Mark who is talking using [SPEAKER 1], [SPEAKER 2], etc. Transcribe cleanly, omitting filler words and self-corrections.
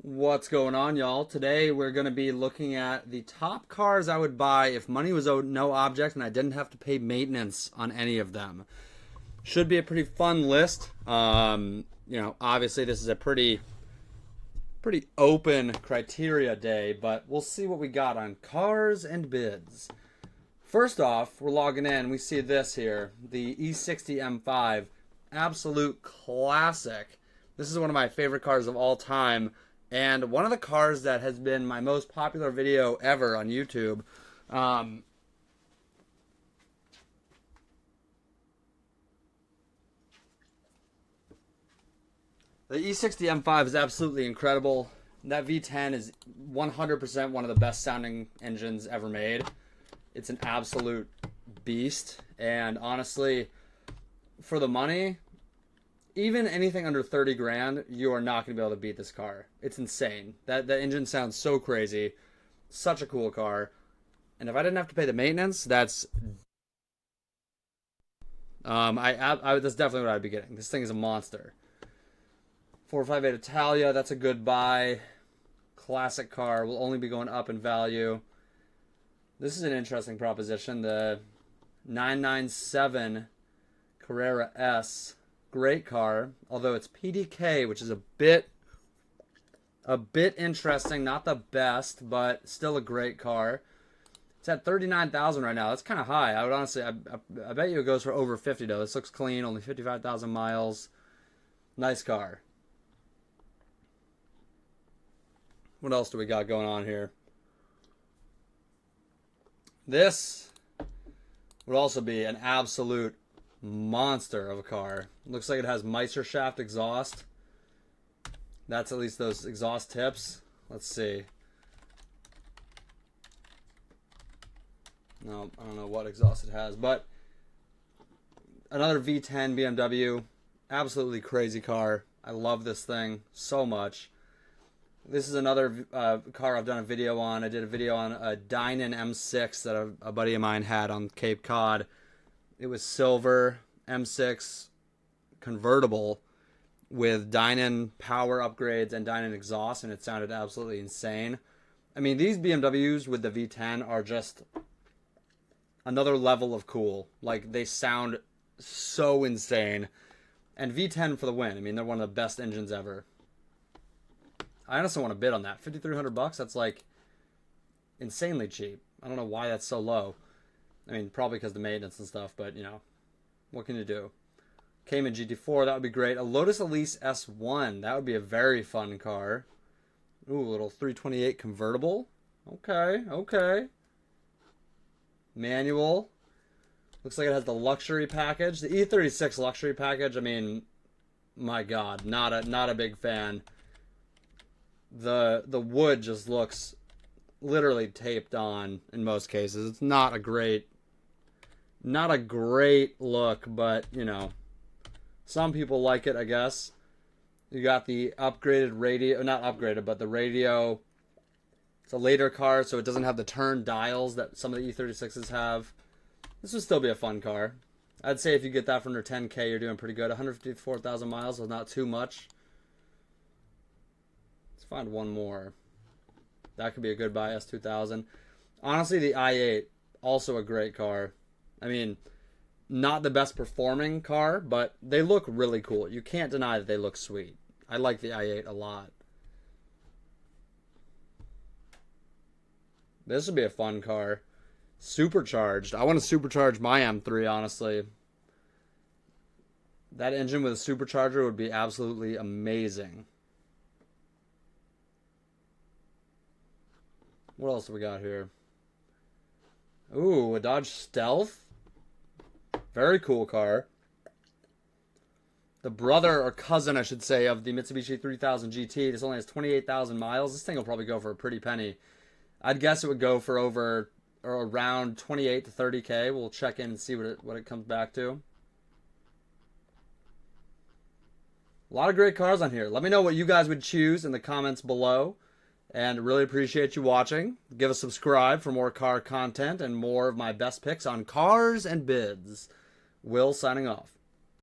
[SPEAKER 1] What's going on, y'all? Today we're going to be looking at the top cars I would buy if money was owed no object and I didn't have to pay maintenance on any of them. Should be a pretty fun list. Obviously this is a pretty open criteria day, but we'll see what we got on Cars and Bids. First off, we're logging in. We see this here, the E60 M5, absolute classic. This is one of my favorite cars of all time. And one of the cars that has been my most popular video ever on YouTube. The E60 M5 is absolutely incredible. That V10 is 100% one of the best sounding engines ever made. It's an absolute beast. And honestly, for the money, even anything under 30 grand, you are not going to be able to beat this car. It's insane. That engine sounds so crazy. Such a cool car. And if I didn't have to pay the maintenance, that's that's definitely what I'd be getting. This thing is a monster. 458 Italia, that's a good buy. Classic car, will only be going up in value. This is an interesting proposition. The 997 Carrera S. Great car, although it's PDK, which is a bit interesting. Not the best, but still a great car. It's at 39,000 right now. That's kind of high. I would honestly, I bet you it goes for over 50 though. This looks clean, only 55,000 miles. Nice car. What else do we got going on here? This would also be an absolute monster of a car. Looks like it has Meisterschaft exhaust. That's at least those exhaust tips. Let's see. No, I don't know what exhaust it has, but another V10 BMW. Absolutely crazy car. I love this thing so much. This is another car I've done a video on. I did a video on a Dynan M6 that a buddy of mine had on Cape Cod. It was silver M6 convertible with Dynan power upgrades and Dynan exhaust, and it sounded absolutely insane. I mean, these BMWs with the V10 are just another level of cool. Like, they sound so insane. And V10 for the win. I mean, they're one of the best engines ever. I honestly want to bid on that. $5,300, that's like insanely cheap. I don't know why that's so low. I mean, probably because of the maintenance and stuff, but, you know, what can you do? Cayman GT4, that would be great. A Lotus Elise S1, that would be a very fun car. Ooh, a little 328 convertible. Okay. Manual. Looks like it has the luxury package. The E36 luxury package, I mean, my God, not a big fan. The wood just looks literally taped on in most cases. It's not a great look, but, you know, some people like it, I guess. You got the upgraded radio, not upgraded, but the radio. It's a later car, so it doesn't have the turn dials that some of the E36s have. This would still be a fun car. I'd say if you get that for under 10K, you're doing pretty good. 154,000 miles is not too much. Let's find one more. That could be a good buy, S2000. Honestly, the i8, also a great car. I mean, not the best performing car, but they look really cool. You can't deny that they look sweet. I like the i8 a lot. This would be a fun car. Supercharged. I want to supercharge my M3, honestly. That engine with a supercharger would be absolutely amazing. What else do we got here? Ooh, a Dodge Stealth. Very cool car. The brother or cousin, I should say, of the Mitsubishi 3000 GT. This only has 28,000 miles. This thing will probably go for a pretty penny. I'd guess it would go for over or around 28 to 30K. We'll check in and see what it comes back to. A lot of great cars on here. Let me know what you guys would choose in the comments below. And really appreciate you watching. Give a subscribe for more car content and more of my best picks on Cars and Bids. Will signing off.